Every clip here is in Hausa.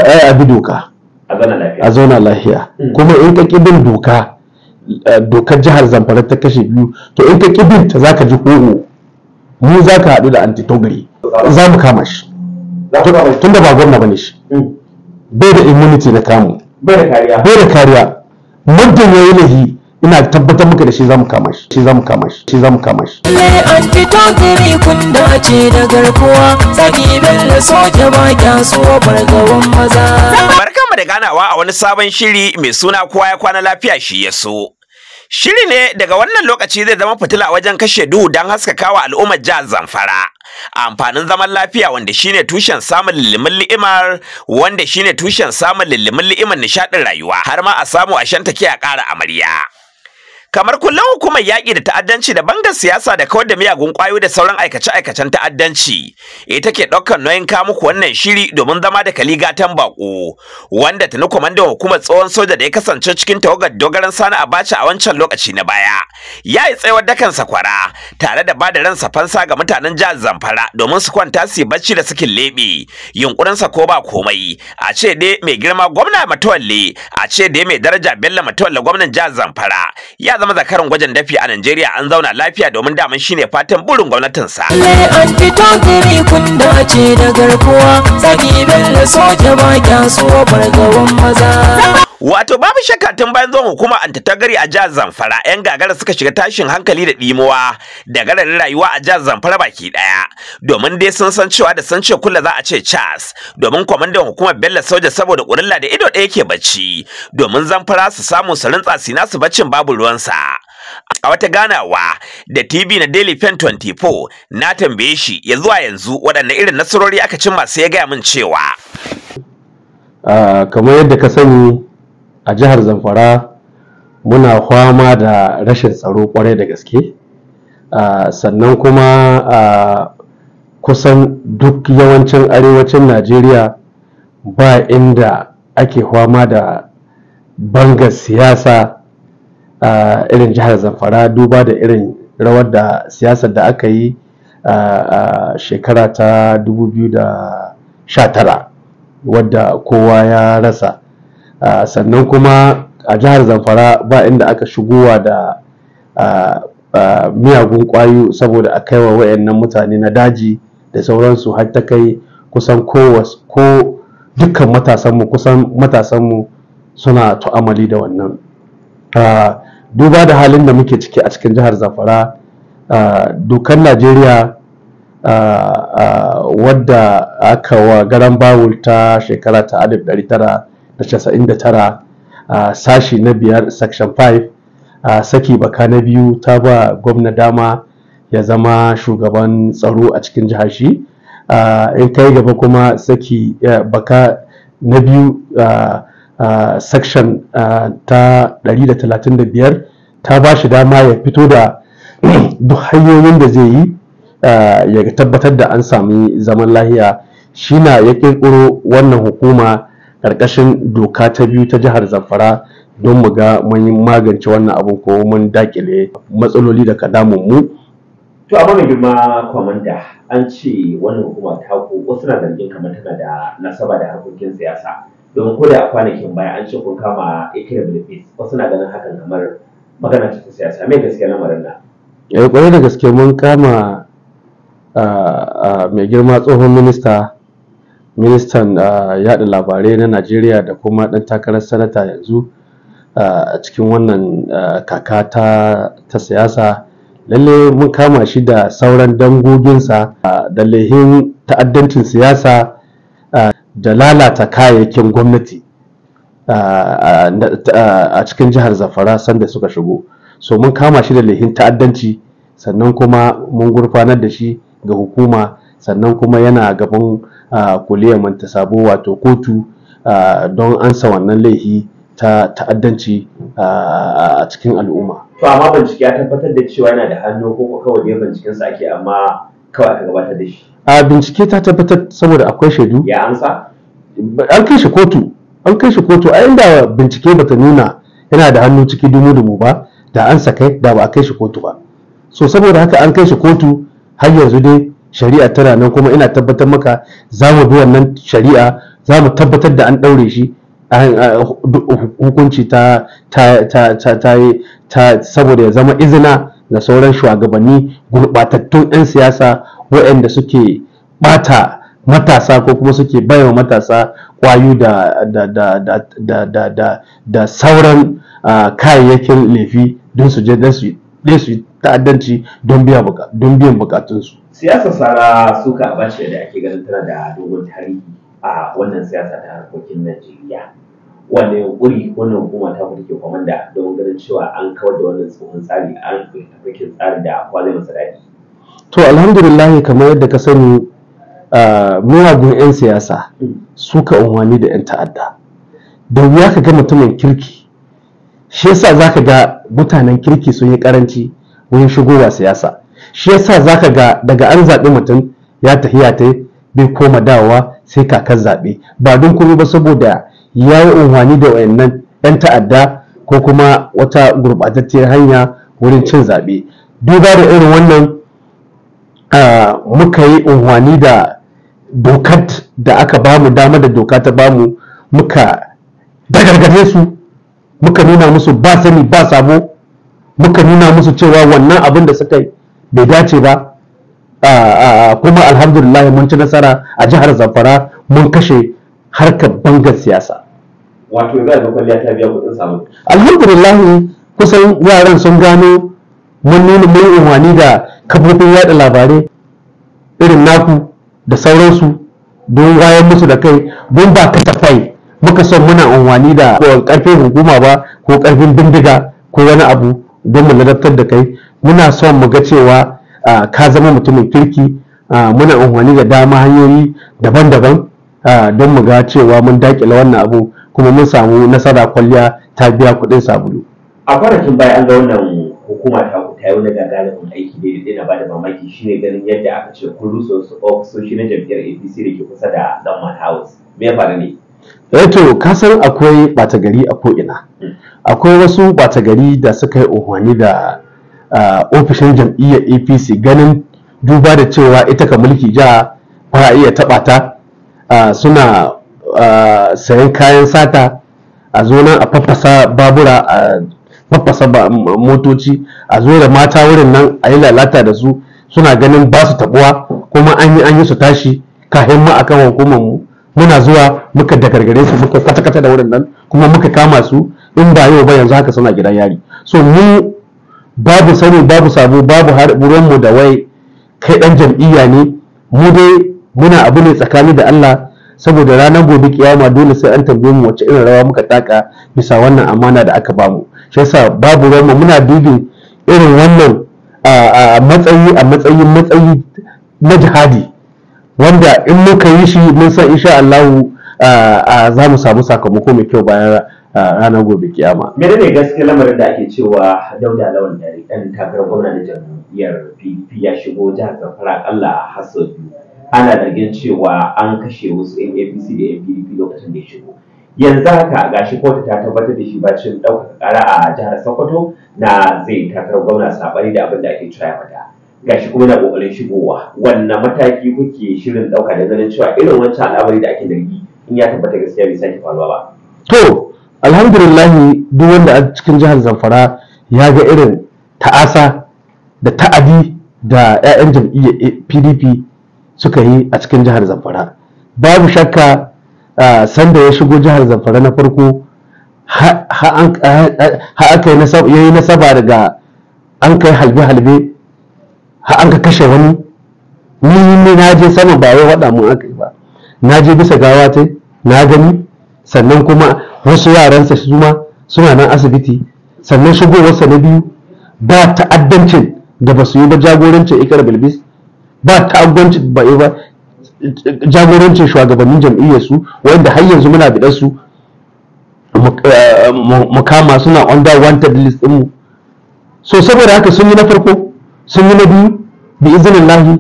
a bi doka a zauna lafiya. Kuma in ka bin doka, dokar jihar Zamfara ta kashe biyu, to in ka bin ta zaka ji hoho, mu zaka haɗu da antitogari, za mu kama shi tunda ba gwamna bane shi, bai da immunity na kamu, bai da kariya. Muddin yayi lahi, ina tabbatar maka da shi za mu kama shi. Antitogari kun dace da garkuwa, saki bello soja ba kya so bargawan maza. Barkanmu da ganawa a wani sabon shiri mai suna kowa ya kwana lafiya shi ya so. Shiri ne daga wannan lokaci zai zama fitila wajen kashe duhu don haskakawa al'ummar jihar Zamfara. Amfanin zaman lafiya wanda shine tushen samun lilimin li'imar, nishaɗin rayuwa, har ma a samu a shantake a ƙara amarya. Kamar kullum hukumar yaƙi da ta'addanci da bangar siyasa da kawar da miyagun ƙwayoyi da sauran aikace-aikacen ta'addanci ita ke ɗaukar nauyin kawo muku wannan shiri domin zama da kaligatan baƙo, wanda tuni kwamandan hukumar tsohon soja da ya kasance cikin tawagar dogaran Sani Abacha a wancan lokaci na baya ya yi tsayawar dakan sakwara tare da bada ransa fansa ga mutanen jihar Zamfara domin su kwanta su yi bacci da sukin leɓe. Yunkurinsa ko ba komai, a ce dai mai girma gwamna Matawalle, a ce dai mai daraja Bello Matawalle gwamnan jihar Zamfara ya zama zakarin gwajin dafi a Najeriya, an zauna lafiya domin daman shine fatan burin gwamnatinsa. Antitogari kun dace da garkuwa, saki bello soja ba kya so bargawan maza. Wato babu shakka tun bayan zuwan hukumar antitagari a jihar Zamfara, 'yan gagara suka shiga tashin hankali da ɗimuwa da gararin rayuwa a jihar Zamfara baki ɗaya, domin dai sun san cewa da sun ce kulla za a ce cas, domin kwamandan hukumar Bello Soja saboda ƙurilla da ido ɗaya ke bacci, domin Zamfara su samu su rintsa sina su baccin babu ruwansa. A wata ganawa da TV na Daily Pen 24 na tambaye shi ya zuwa yanzu waɗanne irin nasarori aka cimma, sai ya gaya min cewa kamar yadda ka sani a jihar Zamfara muna fama da rashin tsaro kwarai da gaske, sannan kuma kusan duk yawancin arewacin Najeriya ba inda ake fama da bangar siyasa irin jihar Zamfara, duba da irin rawar da siyasar da aka yi a shekara ta 2019 wadda kowa ya rasa. Sannan kuma a jihar Zamfara ba inda aka shigowa da miyagun ƙwayo saboda a kaiwa wayannan mutane na daji da sauransu, har ta kai kusan dukkan matasanmu suna tu'amali da wannan. Duba da halin da muke ciki a cikin jihar Zamfara, dokar Najeriya wadda aka wa garan bawul ta shekara ta 1999, sashi na 5 section 5 saki baka na 2 ta ba gwamna dama ya zama shugaban tsaro a cikin jihar shi. In kai gaba kuma saki baka na 2 section ta 135 ta ba shi dama ya fito da duk hanyoyin da zai yi ya tabbatar da an sami zaman lahiya. Shi na ya kirkiro wannan hukuma ƙarƙashin doka ta 2 ta jihar Zamfara don mu ga mun magance wannan abun ko mun dakile matsaloli da ka damun mu. To amma mai girma kwamanda, an ce wannan hukuma ta ko wasu na zargin kamar tana da nasaba da harkokin siyasa, domin ko da a kwanakin baya an ce kun kama Ikirama Bilfis, wasu na ganin hakan kamar magana ta siyasa. Mai gaskiya lamarin nan? Kwarai da gaske mun kama mai girma tsohon ministan yaɗa labarai na Najeriya da kuma ɗan takarar sanata yanzu a cikin wannan kaka ta siyasa. Lalle mun kama shi da sauran dangoginsa da laihin ta'addancin siyasa da lalata kayayyakin gwamnati a cikin jihar Zamfara sanda suka shigo. So mun kama shi da laihin ta'addanci, sannan kuma mun gurfanar da shi ga hukuma, sannan kuma yana gaban kuliyar Mantasabo wato kotu don ansa wannan laihi ta ta'addanci a cikin al'umma. To amma bincike ya tabbatar da cewa yana da hannu, ko kawai dai bincikensa ake amma kawai aka gabatar da shi? Bincike ta tabbatar saboda akwai shaidu. Ya amsa? An kai shi kotu. A inda bincike bata nuna yana da hannu ciki dumu-dumu ba, da an sakai da ba a kai shi kotu ba. So saboda haka an kai shi kotu, har yanzu dai shari'a tana nan, kuma ina tabbatar maka za mu bi wannan shari'a za mu tabbatar da an ɗaure shi hukunci ta saboda ya zama izina ga sauran shugabanni gurɓatattun 'yan siyasa waɗanda suke ɓata matasa ko kuma suke baiwa matasa ƙwayo da sauran kayayyakin laifi don su je su yi ta'addanci don biyan bukatunsu. Siyasar Sara Suka Abacha da ake ganin tana da dogon tarihi a wannan siyasa ta harkokin Najeriya. Wanda yunkuri wannan hukuma ta ke kwamanda don ganin cewa an kawar da wannan tsohon tsari an tafikin tsari da kwalai masa daɗi. To alhamdulillah, kamar yadda ka sani miyagun 'yan siyasa suka unwani da 'yan ta'adda. Da wuya ka ga mutumin kirki, shi yasa za ka ga mutanen kirki sun yi karanci wurin shigowa siyasa. Shi yasa za ka ga daga an zaɓi mutum ya tahiya ta bai koma dawowa sai kakar zaɓe, ba don kuma ba saboda ya yi unhwani da wayannan 'yan ta'adda ko kuma wata gurɓatacciyar hanya wurin cin zaɓe. Duba da irin wannan muka yi unhwani da dokar da aka bamu, dama da doka ta bamu, muka dagargaje su, muka nuna musu ba sani ba sabo, muka nuna musu cewa wannan abin da suka yi bai dace ba. Kuma alhamdulillah mun ci nasara a jihar Zamfara, mun kashe harkar bangar siyasa. Wato yanzu da kwalliya ta biya kuɗin samu. Alhamdulillah kusan yaran sun gano mun nuna mun unhwani da kafofin yada labarai irin naku da sauransu don wayar musu da kai, don ba kasafai muka son muna unhwani da karfin hukuma ba ko karfin bindiga ko wani abu don mu ladabtar da kai. Muna son mu ga cewa ka zama mutumin kirki. Muna unhwani da dama hanyoyi daban-daban don mu ga cewa mun dakile wannan abu kuma mun samu nasara, kwalliya ta biya kuɗin sabulu. A kwanakin baya an ga wannan hukuma ta ku ta yi wani gagarumin aiki da na bada mamaki shine ganin yadda aka ce kun rusa wasu ofisoshi na jam'iyyar APC da ke kusa da Gamman House. Me ya faru ne? To ka san akwai ɓata gari a ko'ina. Akwai wasu ɓata gari da suka yi unhwani da ofishin jam'iyyar APC ganin duba da cewa ita ka mulki jiha ba a iya taɓa ta. Suna sayan kayan sata, a zo nan a faffasa babura, a faffasa motoci, a zo da mata wurin nan a yi lalata da su, suna ganin ba su tabuwa, kuma an yi su tashi kahin ma akan hukumar mu. Muna zuwa muka dagargare su, muka kata-kata da wurin nan, kuma muka kama su. In ba yau ba yanzu haka suna gidan yari. So mu babu sani babu sabo babu har mu da wai kai dan jam'iyya ne. Mu dai muna abu ne tsakani da Allah, saboda ranar gobe kiyama dole sai an tambaye mu wacce irin rawa muka taka bisa wannan amana da aka bamu. Shi yasa babu ruwanmu, muna dubin irin wannan matsayi na jihadi, wanda in muka yi shi mun san insha Allah za mu samu sakamako mai kyau bayan ranar gobe kiyama. Menene gaskiya lamarin da ake cewa Dauda Lawan Dare dan takarar gwamna na jam'iyyar PDP ya shigo jihar Zamfara akalla har sau biyu? Ana zargin cewa an kashe wasu 'yan APC da 'yan PDP lokacin da ya shigo. Yanzu haka gashi kotu ta tabbatar da shi bacin ɗaukaka ƙara a jihar Sokoto na zai takarar gwamna sabani da abin da ake cewa mata. Gashi kuma na ƙoƙarin shigowa. Wannan mataki kuke shirin ɗauka da ganin cewa irin wancan al'amari da ake zargi in ya tabbata gaskiya bai sake faruwa ba? To alhamdulillah, duk wanda a cikin jihar Zamfara ya ga irin ta'asa da ta'adi da 'ya'yan jam'iyyar PDP suka yi a cikin jihar Zamfara. Babu shakka sanda ya shigo jihar Zamfara na farko aka yi nasaba daga an kai halbe-halbe an ka kashe wani. Ni na je sama ba wai waɗa mun aka yi ba, na je bisa gawa ta na gani, sannan kuma wasu yaransa su ma suna nan asibiti. Sannan shigowarsa na biyu ba ta'addancin da ba su yi ba jagorancin Ikar Bilbis, ba ta'addancin ba yi ba jagorancin shugabannin jam'iyyar su wanda har yanzu muna biɗar su mu kama, suna under wanted list din mu. So saboda haka sun yi na farko, sun yi na biyu, bi iznillahi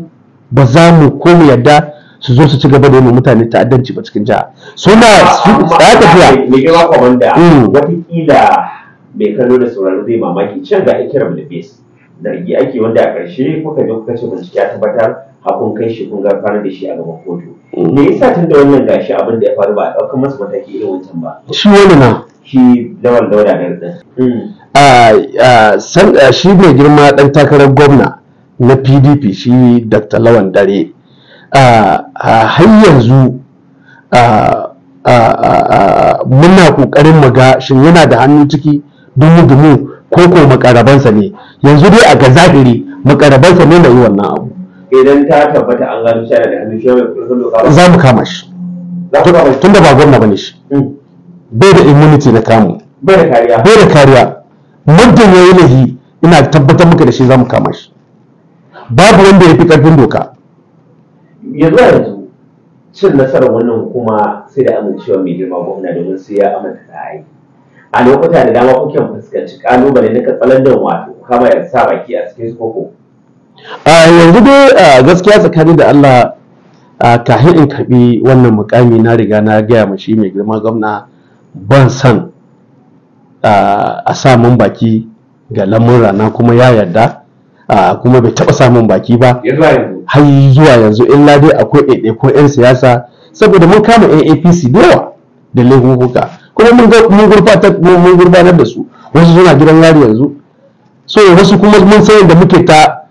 ba za mu ko mu yadda su zo su ci gaba da yin mutane ta'addanci ba cikin jiha. Suna tafiya me ke ba kwamanda watakila mai kallo da sauraro zai mamaki can ga Ikar Bilbis zargi ake wanda a ƙarshe kuka je kuka ce bincike ya tabbatar hakun kai shi kun gurfanar da shi a gaban kotu. Me yasa tun da wannan gashi abin da ya faru ba a ɗaukar masa mataki irin wancan ba? Shi wani na Shi Lawal Dauda ɗin. shi mai girma ɗan takarar gwamna na PDP shi Dr. Lawan Dare har yanzu muna ƙoƙarin mu ga shin yana da hannu ciki dumu-dumu ko makarabansa ne. Yanzu dai a ga zahiri makarabansa ne na yi wannan abu. Idan ta tabbata an gano shi da hannu shi mai ƙarfin doka ba. Za mu kama shi. Tun da ba gwamna bane shi. Bai da immunity na kamu. Bai da kariya. Bai da kariya. Muddin ya yi lahi ina tabbatar muka da shi za mu kama shi. Babu wanda ya fi ƙarfin doka. Yanzu cin nasarar wannan hukuma sai da amincewa mai girma gwamna domin sai ya amince da ayi. A lokuta da dama kuke fuskanci kalubale na katsalandan wato kama ya sa baki a cikin koko. Yanzu dai gaskiya tsakanin da Allah kafin in karbi wannan mukami na riga na gaya ma shi mai girma gwamna ban san a sa mun baki ga lamurra na kuma ya yarda kuma bai taba samun baki ba har zuwa yanzu illa dai akwai ɗaiɗaikun 'yan siyasa saboda mun kama 'yan APC da yawa da laifuka kuma mun gurbanar da su, wasu suna gidan yari yanzu, so wasu kuma mun san da muke ta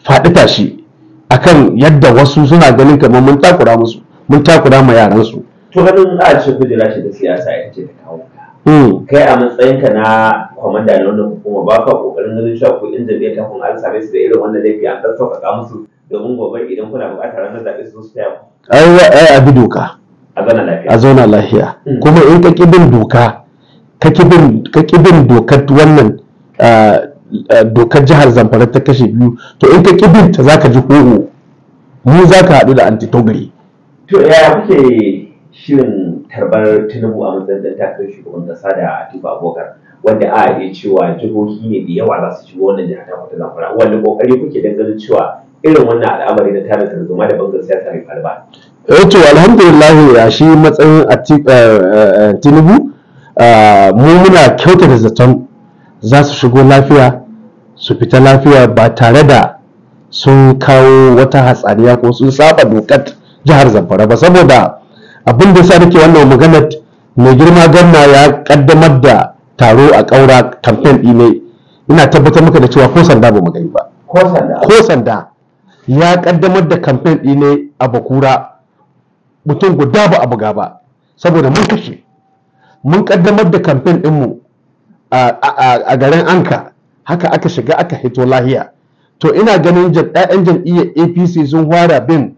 faɗi tashi akan yadda wasu suna ganin kamar mun takura musu, mun takura ma yaransu. To ganin a ce kujera ce da siyasa ita ce ta kawo ka. Kai a matsayinka na kwamanda na wannan hukuma ba ka kokarin ganin cewa ko in jami'a ta kun an same su da irin wannan laifi an ɗan sauƙaƙa musu domin gobe idan kuna buƙatar ranar zaɓe su taya ku. Ai a bi doka. A zauna lafiya. Kuma in ka ƙibin doka, ka ƙibin dokar wannan dokar jihar Zamfara ta kashe biyu, to in ka ƙibin ta zaka ji horo, mu zaka haɗu da antitogari. To yaya kuke shirin tarbar Tinubu a matsayin da takarar shugaban kasa da Atiku Abubakar wanda a iya cewa jihohi ne da yawa za su shigo wannan jihar ta ta Zamfara, wanda kokari kuke dangane cewa irin wannan al'amari na tada tarzoma da bangar siyasa mai falba? To alhamdulillah a shi matsayin Tinubu mu muna kyautata zaton za su shigo lafiya su fita lafiya ba tare da sun kawo wata hatsaniya ko sun saba dokar jihar Zamfara ba, saboda abin da yasa nake wannan maganar mai girma gwamna ya kaddamar da taro a ƙaura campaign ɗi ne, ina tabbatar maka da cewa ko sanda ba mu gani ba. Ko sanda ya kaddamar da campaign ɗi ne a Bakura, mutum guda ba a buga ba saboda mun kashe. Mun kaddamar da campaign ɗinmu a garin Anka, haka aka shiga aka hito lahiya. To ina ganin ɗayan jam'iyyar APC sun fara bin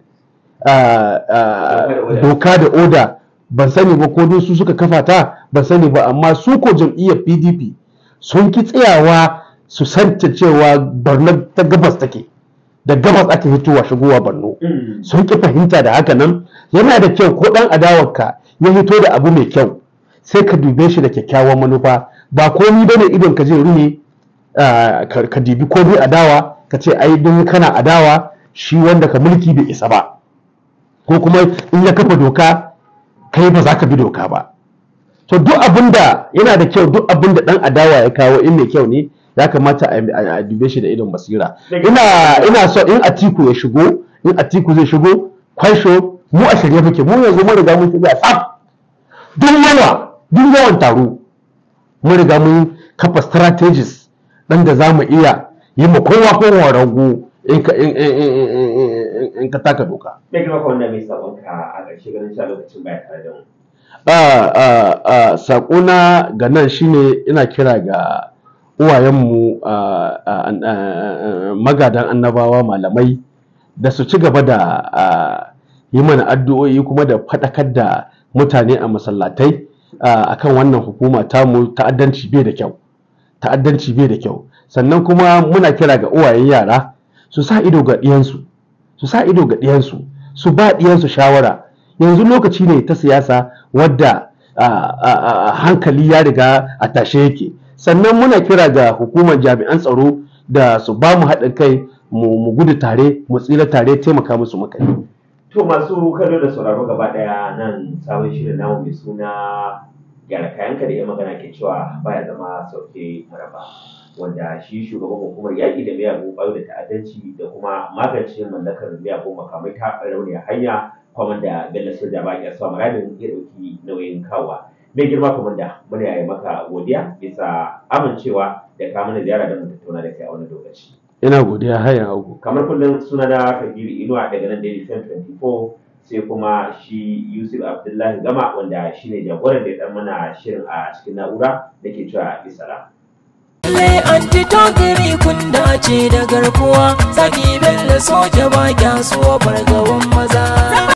doka da oda, ban sani ba ko su suka kafa ta ban sani ba, amma su ko jam'iyyar PDP sun ki tsayawa su santa cewa Borno ta gabas take, da gabas aka hitowa shigowa Borno. Sun ki fahimta da haka nan. Yana da kyau ko dan adawarka ya hito da abu mai kyau sai ka dube shi da kyakkyawan manufa, ba komi bane idon ka zai ruhe ka dibi komi adawa ka ce ai don kana adawa shi wanda ka mulki bai isa ba, ko kuma in ya kafa doka kai ba za ka bi doka ba. To duk abinda yana da kyau, duk abinda dan adawa ya kawo in mai kyau ne ya kamata a dube shi da idon basira. Ina so in Atiku ya shigo, in Atiku zai shigo kwansho mu a shirye muke, mu yanzu mun riga mun shiga tsaf, duk yawan taro mun riga mun kafa strategies dan da zamu iya yi ma kowa rago in ka taka doka. Me kuma wanda mai sabon ka a ƙarshe ganin cewa lokacin baya tare da mu? Sakona ga nan shine ina kira ga uwayenmu magadan annabawa malamai da su ci gaba da yi mana addu'o'i kuma da faɗakar da mutane a masallatai akan wannan hukuma tamu. Ta'addanci bai da kyau. Sannan kuma muna kira ga uwayen yara su sa ido ga ɗiyansu, su ba ɗiyansu shawara. Yanzu lokaci ne ta siyasa wadda hankali ya riga a tashe yake. Sannan muna kira ga hukumar jami'an tsaro da su ba mu haɗin kai, mu gudu tare, mu tsira tare, taimaka musu muka yi. To masu kallo da sauraro gaba ɗaya nan sabon shirin namu mai suna gyara kayanka da ya magana ke cewa baya zama sauke maraba. wanda shi shugaban hukumar yaƙi da miyagun ƙwayoyi da ta'addanci da kuma magance mallakar miyagun makamai ta rauniyar hanya kwamanda Bello Soja ba ya samu ramin ya ɗauki nauyin kawa. Mai girma kwamanda muna yi maka godiya bisa amincewa da ka mana ziyara da mu tattauna da kai a wannan lokaci. Ina godiya har yanzu. Kamar kullum suna da Kabiru Inuwa daga nan Daily Fan 24 sai kuma shi Yusuf Abdullahi Gama wanda shine jagoran da ya dan mana shirin a cikin na'ura da ke cewa isara. Lai anti togiri kun dace da garkuwa, Sani Bello Soja ba kya so fargaban maza.